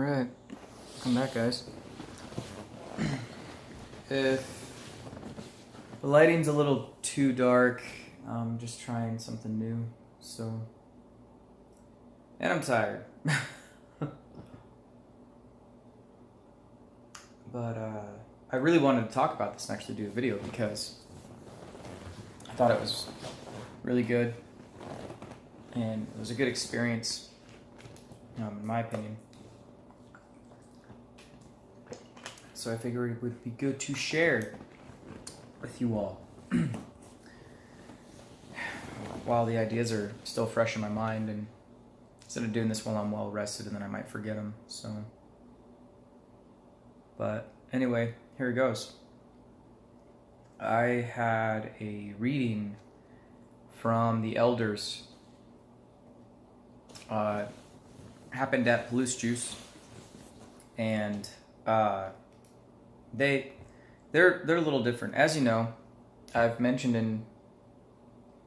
Alright, welcome back, guys. If the lighting's a little too dark, I'm just trying something new, so... And I'm tired. But, I really wanted to talk about this and actually do a video because I thought it was really good, and it was a good experience, in my opinion. So I figured it would be good to share with you all while the ideas are still fresh in my mind, and instead of doing this while I'm well rested and then I might forget them. So, but anyway, here it goes. I had a reading from the elders. Happened at Palouse Juice, and they're a little different. As you know, I've mentioned in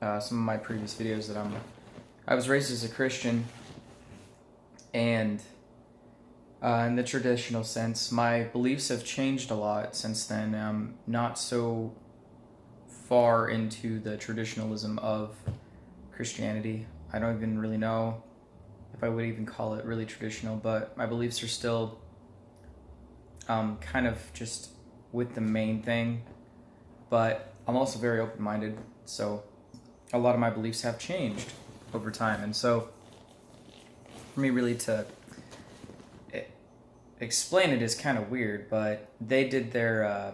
some of my previous videos that I was raised as a Christian, and in the traditional sense, my beliefs have changed a lot since then. I'm not so far into the traditionalism of Christianity. I don't even really know if I would even call it really traditional, but my beliefs are still kind of just with the main thing, but I'm also very open-minded, so a lot of my beliefs have changed over time. And so for me really to explain it is kind of weird, but they did their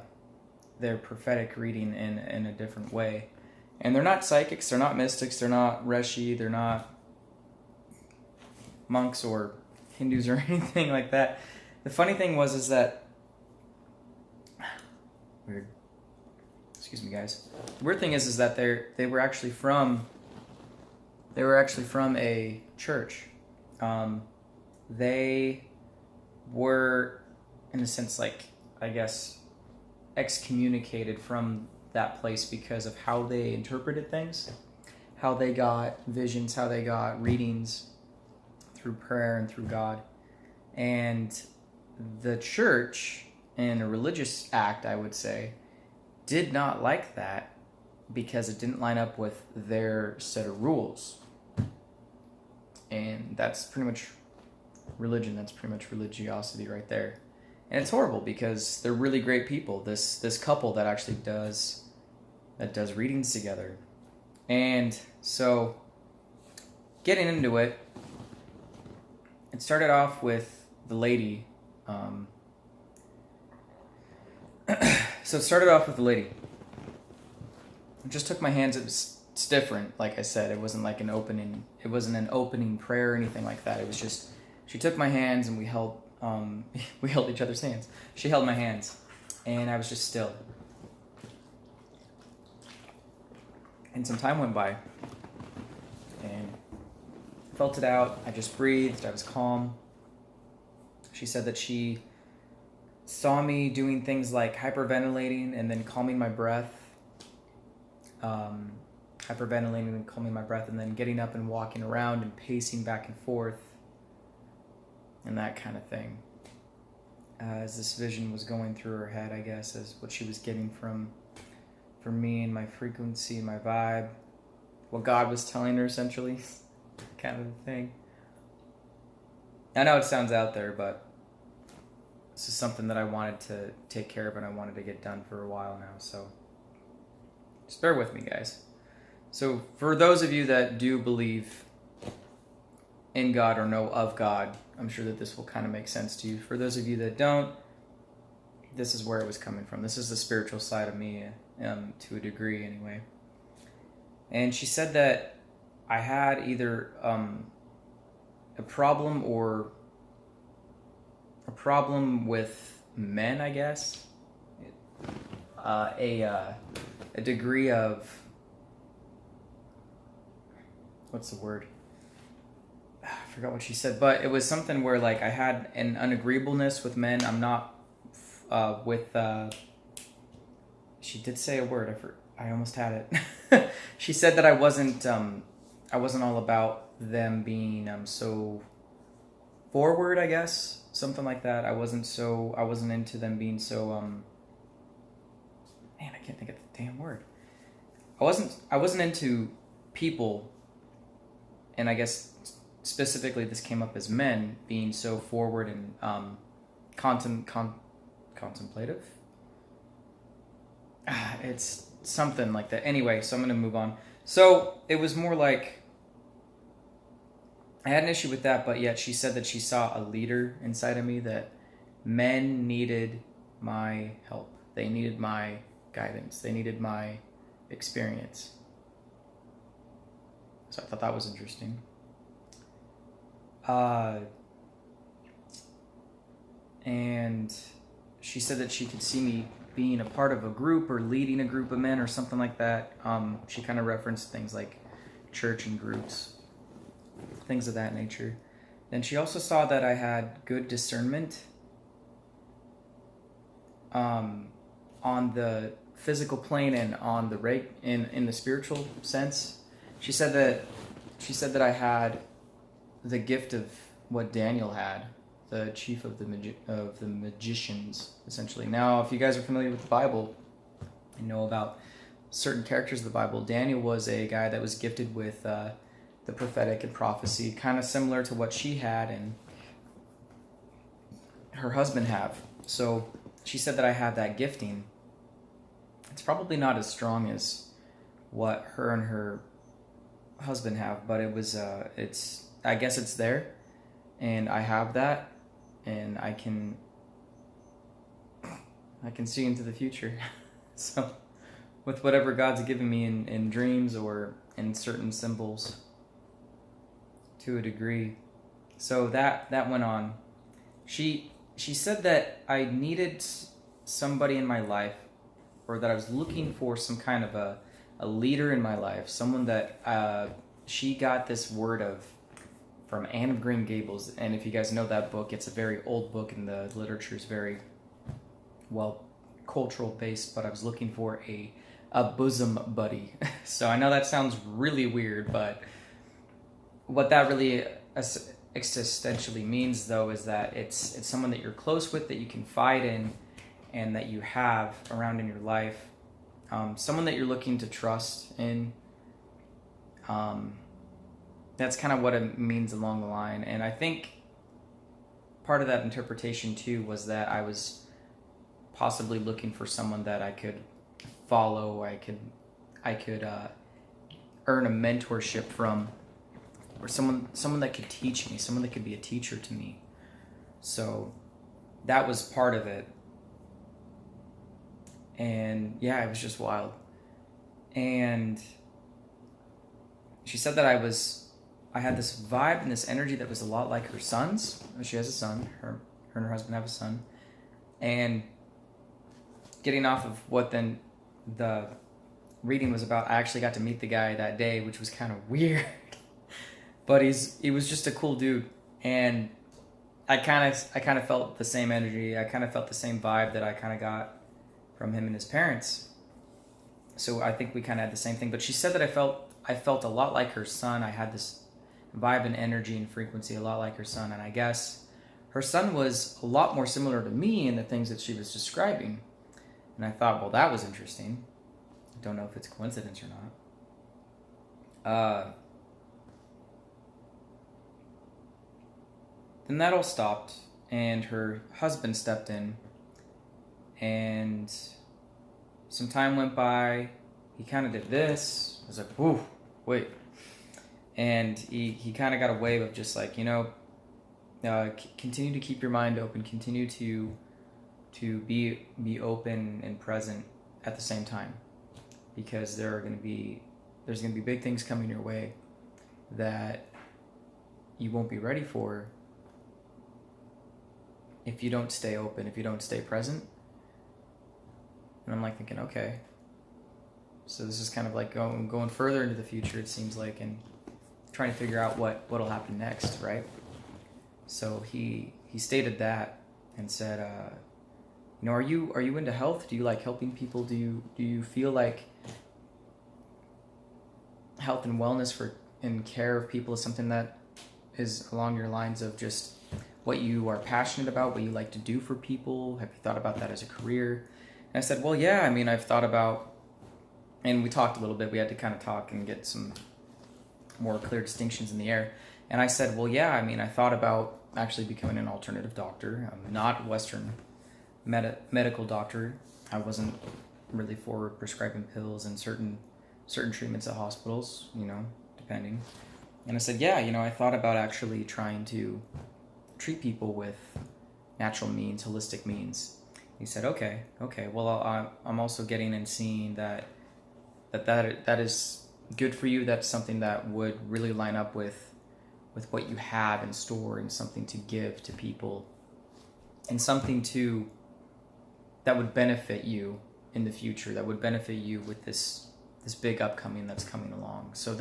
prophetic reading in a different way. And they're not psychics, they're not mystics, they're not Reshi, they're not monks or Hindus or anything like that. The funny thing is that weird. Excuse me, guys. The weird thing is that they were actually from a church. They were, in a sense, like, I guess, excommunicated from that place because of how they interpreted things, how they got visions, how they got readings through prayer and through God. And the church, in a religious act, I would say, did not like that because it didn't line up with their set of rules. And that's pretty much religion, that's pretty much religiosity right there. And it's horrible because they're really great people. This couple that actually does readings together. And so, getting into it, it started off with the lady. So it started off with the lady. I just took my hands. It's different. Like I said, it wasn't like an opening. It wasn't an opening prayer or anything like that. It was just she took my hands and we held each other's hands. She held my hands, and I was just still. And some time went by, and I felt it out. I just breathed. I was calm. She said that she saw me doing things like hyperventilating and then calming my breath. Hyperventilating and calming my breath, and then getting up and walking around and pacing back and forth, and that kind of thing. As this vision was going through her head, I guess, as what she was getting from me and my frequency, my vibe, what God was telling her, essentially, kind of a thing. I know it sounds out there, but this is something that I wanted to take care of and I wanted to get done for a while now, so just bear with me, guys. So for those of you that do believe in God or know of God, I'm sure that this will kind of make sense to you. For those of you that don't, this is where it was coming from. This is the spiritual side of me, to a degree anyway. And she said that I had either a problem with men, I guess. A degree of, what's the word? I forgot what she said, but it was something where like I had an unagreeableness with men. I'm not she did say a word. I almost had it. She said that I wasn't all about them being so forward, I guess, something like that. I wasn't into them being so man, I can't think of the damn word. I wasn't into people, and I guess specifically this came up as men being so forward and contemplative. It's something like that. Anyway, so I'm gonna move on. So it was more like I had an issue with that, but yet she said that she saw a leader inside of me, that men needed my help. They needed my guidance. They needed my experience. So I thought that was interesting. And she said that she could see me being a part of a group or leading a group of men or something like that. She kind of referenced things like church and groups, things of that nature. Then she also saw that I had good discernment on the physical plane and on the in the spiritual sense. She said that I had the gift of what Daniel had, the chief of the magicians, essentially. Now, if you guys are familiar with the Bible and know about certain characters of the Bible, Daniel was a guy that was gifted with the prophetic and prophecy, kind of similar to what she had and her husband have. So she said that I have that gifting. It's probably not as strong as what her and her husband have, but it was I guess it's there, and I have that, and I can see into the future. So with whatever God's given me in dreams or in certain symbols, to a degree. So that went on. She said that I needed somebody in my life, or that I was looking for some kind of a leader in my life, someone that she got this word of from Anne of Green Gables. And if you guys know that book, it's a very old book and the literature is very, well, cultural based, but I was looking for a bosom buddy. So I know that sounds really weird, but what that really existentially means, though, is that it's someone that you're close with, that you confide in, and that you have around in your life. Someone that you're looking to trust in. That's kind of what it means along the line. And I think part of that interpretation too was that I was possibly looking for someone that I could follow, I could earn a mentorship from, or someone that could teach me, someone that could be a teacher to me. So that was part of it. And yeah, it was just wild. And she said that I had this vibe and this energy that was a lot like her son's. She has a son. Her and her husband have a son. And getting off of what then the reading was about, I actually got to meet the guy that day, which was kind of weird. But he was just a cool dude. And I kind of felt the same energy. I kind of felt the same vibe that I kind of got from him and his parents. So I think we kind of had the same thing. But she said that I felt a lot like her son. I had this vibe and energy and frequency a lot like her son. And I guess her son was a lot more similar to me in the things that she was describing. And I thought, well, that was interesting. I don't know if it's coincidence or not. Then that all stopped, and her husband stepped in, and some time went by. He kind of did this. I was like, whoa, wait. And he kind of got a wave of just like, continue to keep your mind open, continue to be open and present at the same time, because there's going to be big things coming your way that you won't be ready for if you don't stay open, if you don't stay present. And I'm like thinking, okay, so this is kind of like going further into the future, it seems like, and trying to figure out what'll happen next, right? So he stated that and said, are you into health? Do you like helping people? Do you feel like health and wellness and care of people is something that is along your lines of just what you are passionate about, what you like to do for people? Have you thought about that as a career? And I said, well, yeah, I mean, I've thought about, and we talked a little bit. We had to kind of talk and get some more clear distinctions in the air. And I said, well, yeah, I mean, I thought about actually becoming an alternative doctor. I'm not a Western medical doctor. I wasn't really for prescribing pills and certain treatments at hospitals, depending. And I said, yeah, I thought about actually trying to treat people with natural means, holistic means. He said, okay. Well, I'm also getting and seeing that is good for you. That's something that would really line up with what you have in store and something to give to people and something that would benefit you in the future, that would benefit you with this big upcoming that's coming along. So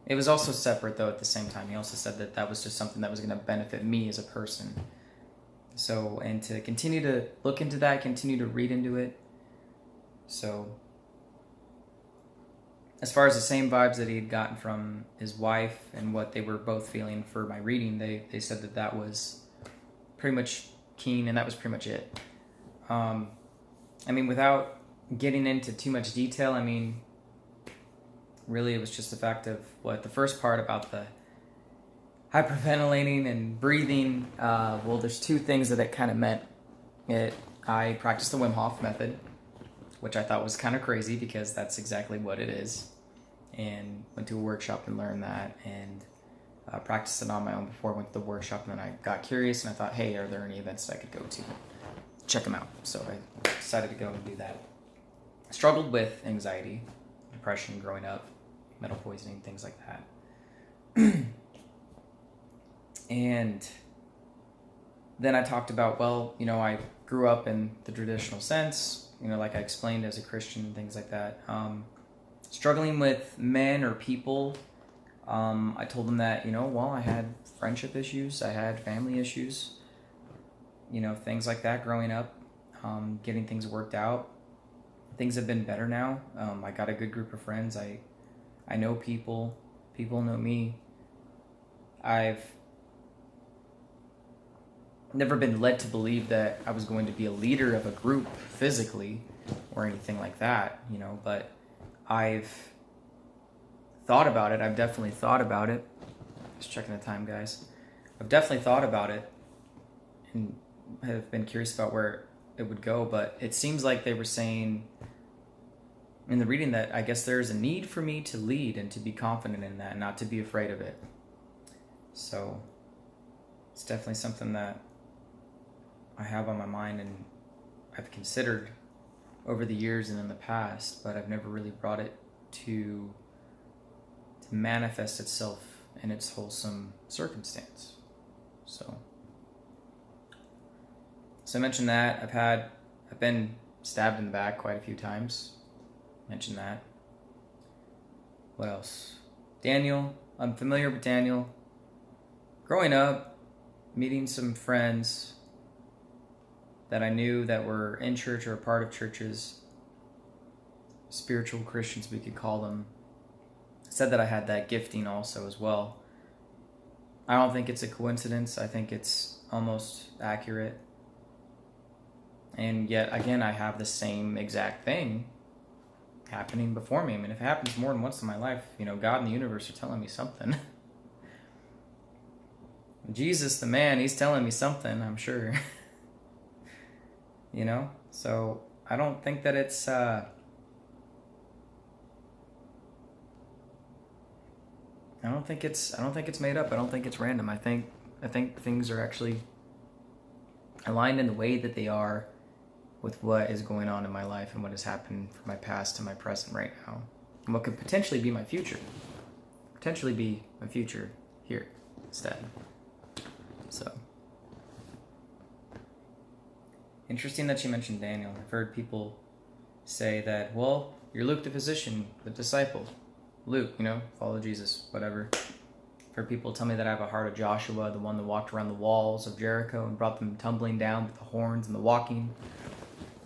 it was also separate though at the same time. He also said that was just something that was going to benefit me as a person. So, and to continue to look into that, continue to read into it. So, as far as the same vibes that he had gotten from his wife and what they were both feeling for my reading, they said that was pretty much keen, and that was pretty much it. I mean, without getting into too much detail, I mean, really it was just the fact of the first part about the hyperventilating and breathing. Well, there's two things that it kind of meant. I practiced the Wim Hof method, which I thought was kind of crazy because that's exactly what it is, and went to a workshop and learned that, and practiced it on my own before I went to the workshop, and then I got curious and I thought, hey, are there any events that I could go to? Check them out. So I decided to go and do that. I struggled with anxiety, depression growing up, metal poisoning, things like that. And then I talked about, well, I grew up in the traditional sense, like I explained as a Christian and things like that. Struggling with men or people, I told them that, well, I had friendship issues, I had family issues, things like that growing up, getting things worked out. Things have been better now. I got a good group of friends. I know people know me. I've never been led to believe that I was going to be a leader of a group physically or anything like that, but I've thought about it. I've definitely thought about it. Just checking the time, guys. I've definitely thought about it and have been curious about where it would go, but it seems like they were saying in the reading that I guess there's a need for me to lead and to be confident in that, not to be afraid of it. So it's definitely something that I have on my mind and I've considered over the years and in the past, but I've never really brought it to manifest itself in its wholesome circumstance. So I mentioned that I've been stabbed in the back quite a few times. Mentioned that. What else? Daniel. I'm familiar with Daniel. Growing up, meeting some friends that I knew that were in church or a part of churches, spiritual Christians we could call them, said that I had that gifting also as well. I don't think it's a coincidence. I think it's almost accurate. And yet, again, I have the same exact thing happening before me. I mean, if it happens more than once in my life, God and the universe are telling me something. Jesus, the man, he's telling me something, I'm sure. So I don't think that it's I don't think it's made up. I don't think it's random. I think things are actually aligned in the way that they are with what is going on in my life and what has happened from my past to my present right now, and what could potentially be my future. Potentially be my future here instead. So interesting that you mentioned Daniel. I've heard people say that, well, you're Luke the physician, the disciple. Luke, follow Jesus, whatever. I've heard people tell me that I have a heart of Joshua, the one that walked around the walls of Jericho and brought them tumbling down with the horns and the walking.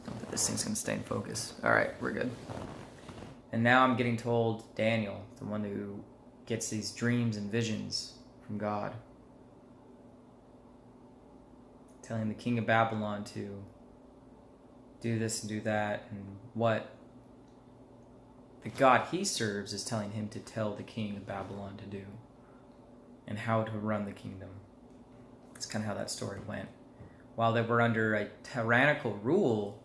I don't think this thing's going to stay in focus. All right, we're good. And now I'm getting told Daniel, the one who gets these dreams and visions from God. telling the king of Babylon to do this and do that, and what the God he serves is telling him to tell the king of Babylon to do, and how to run the kingdom. That's kind of how that story went. While they were under a tyrannical rule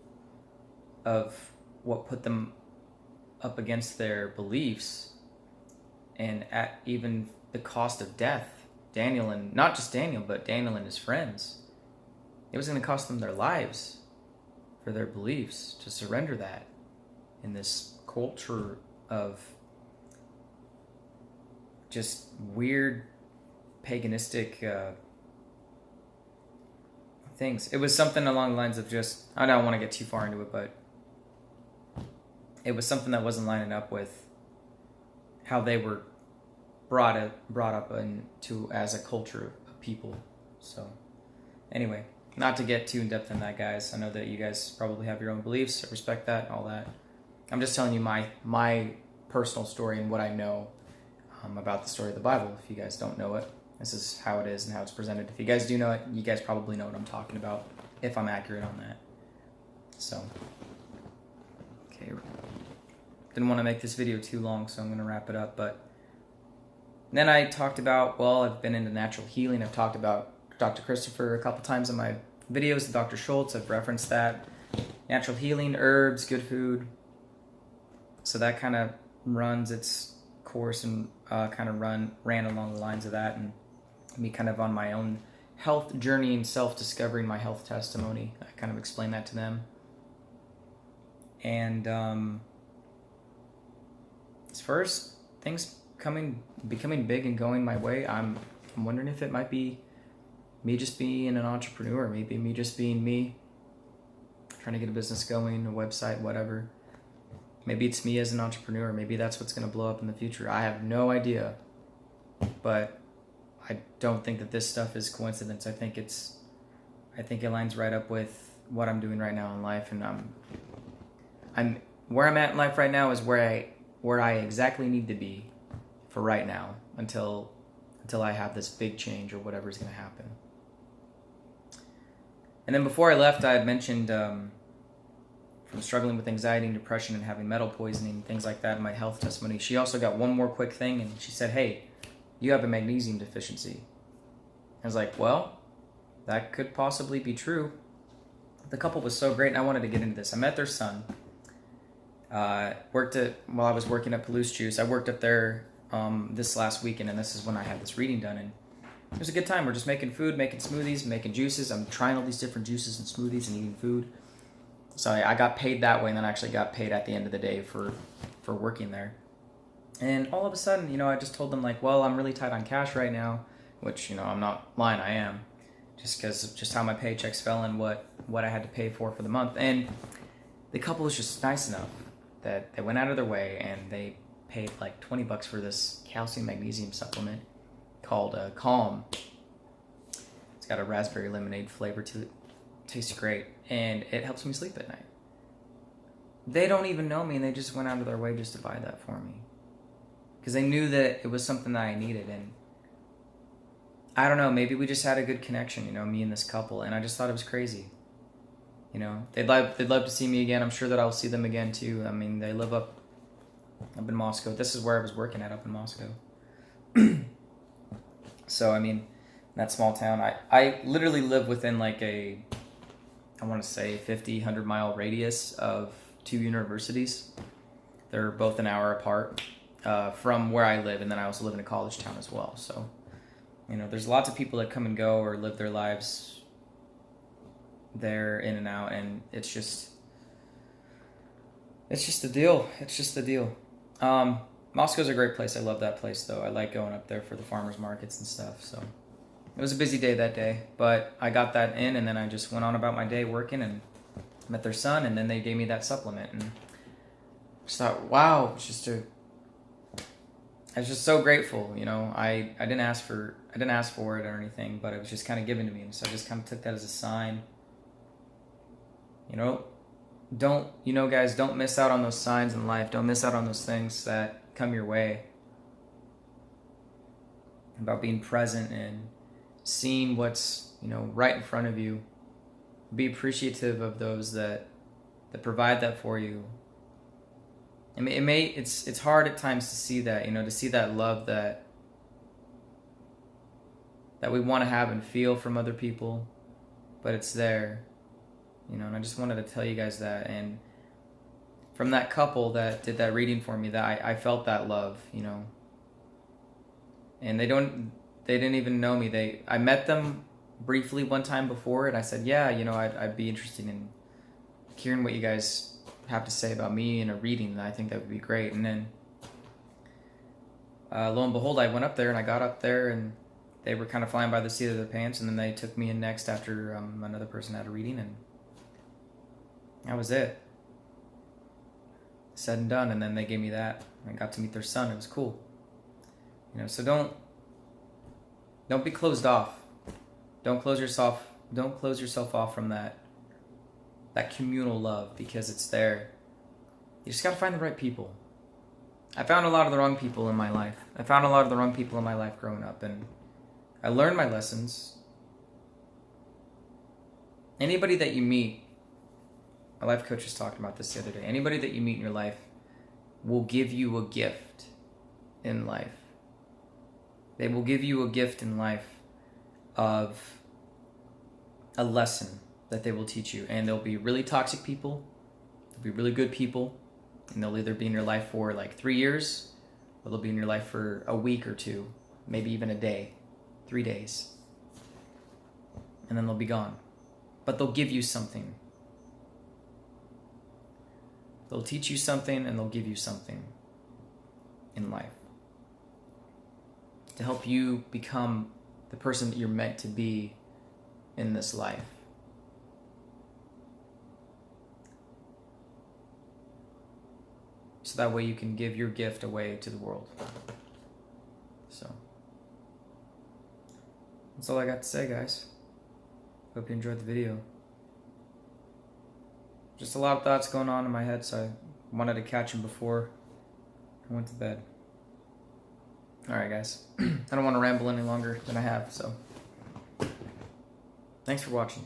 of what put them up against their beliefs, and at even the cost of death, Daniel, and not just Daniel, but Daniel and his friends, it was going to cost them their lives for their beliefs, to surrender that in this culture of just weird paganistic things. It was something along the lines of just, I don't want to get too far into it, but it was something that wasn't lining up with how they were brought up into as a culture of people. So anyway, not to get too in depth in that, guys. I know that you guys probably have your own beliefs. I respect that, all that. I'm just telling you my personal story and what I know about the story of the Bible. If you guys don't know it, this is how it is and how it's presented. If you guys do know it, you guys probably know what I'm talking about, if I'm accurate on that. So, okay. Didn't want to make this video too long, so I'm going to wrap it up. But then I talked about, well, I've been into natural healing. I've talked about Dr. Christopher a couple times in my videos, Dr. Schultz. I've referenced that. Natural healing, herbs, good food. So that kind of runs its course and kind of ran along the lines of that, and me kind of on my own health journey and self-discovering my health testimony. I kind of explained that to them. And as far as things becoming big and going my way, I'm wondering if it might be me just being an entrepreneur, maybe me just being me, trying to get a business going, a website, whatever. Maybe it's me as an entrepreneur. Maybe that's what's going to blow up in the future. I have no idea. But I don't think that this stuff is coincidence. I think it lines right up with what I'm doing right now in life, and I'm where I'm at in life right now is where I exactly need to be for right now until I have this big change or whatever's going to happen. And then before I left, I had mentioned from struggling with anxiety and depression and having metal poisoning, things like that in my health testimony. She also got one more quick thing, and she said, hey, you have a magnesium deficiency. I was like, well, that could possibly be true. The couple was so great, and I wanted to get into this. I met their son. While I was working at Palouse Juice, I worked up there this last weekend, and this is when I had this reading done, and it was a good time. We're just making food, making smoothies, making juices. I'm trying all these different juices and smoothies and eating food. So I got paid that way, and then I actually got paid at the end of the day for working there. And all of a sudden, I just told them, like, well, I'm really tight on cash right now, which, I'm not lying, I am, just because of just how my paychecks fell and what I had to pay for the month. And the couple was just nice enough that they went out of their way and they paid like $20 for this calcium magnesium supplement called Calm. It's got a raspberry lemonade flavor to it. Tastes great, and it helps me sleep at night. They don't even know me, and they just went out of their way just to buy that for me because they knew that it was something that I needed. And I don't know, maybe we just had a good connection, me and this couple, and I just thought it was crazy. They'd love to see me again. I'm sure that I'll see them again too. I mean, they live up in Moscow. This is where I was working at, up in Moscow. So I mean, that small town, I literally live within like I want to say 50, 100 mile radius of two universities. They're both an hour apart from where I live, and then I also live in a college town as well. So, there's lots of people that come and go or live their lives there in and out, and it's just the deal. It's just the deal. Moscow's a great place. I love that place, though. I like going up there for the farmers markets and stuff, so... It was a busy day that day, but I got that in, and then I just went on about my day working and met their son, and then they gave me that supplement, and I just thought, wow, I was just so grateful, I didn't ask for it or anything, but it was just kind of given to me, and so I just kind of took that as a sign. Guys, don't miss out on those signs in life. Don't miss out on those things that come your way. About being present and seeing what's right in front of you. Be appreciative of those that provide that for you. I mean, it's hard at times to see that, to see that love that we want to have and feel from other people, but it's there, and I just wanted to tell you guys that. And from that couple that did that reading for me, that I felt that love, and they didn't even know me. I met them briefly one time before, and I said, yeah, I'd be interested in hearing what you guys have to say about me in a reading. And I think that would be great. And then lo and behold, I went up there, and I got up there, and they were kind of flying by the seat of their pants, and then they took me in next after another person had a reading, and that was it. Said and done. And then they gave me that. I got to meet their son. It was cool. So don't be closed off. Don't close yourself off from that communal love, because it's there. You just got to find the right people. I found a lot of the wrong people in my life. Growing up, and I learned my lessons. Anybody that you meet, my life coach was talking about this the other day. Anybody that you meet in your life will give you a gift in life. They will give you a gift in life of a lesson that they will teach you. And they'll be really toxic people, they'll be really good people, and they'll either be in your life for like 3 years, or they'll be in your life for a week or two, maybe even a day, 3 days. And then they'll be gone. But they'll give you something. They'll teach you something, and they'll give you something in life to help you become the person that you're meant to be in this life. So that way you can give your gift away to the world. So that's all I got to say, guys. Hope you enjoyed the video. Just a lot of thoughts going on in my head, so I wanted to catch them before I went to bed. Alright, guys. I don't want to ramble any longer than I have, so thanks for watching.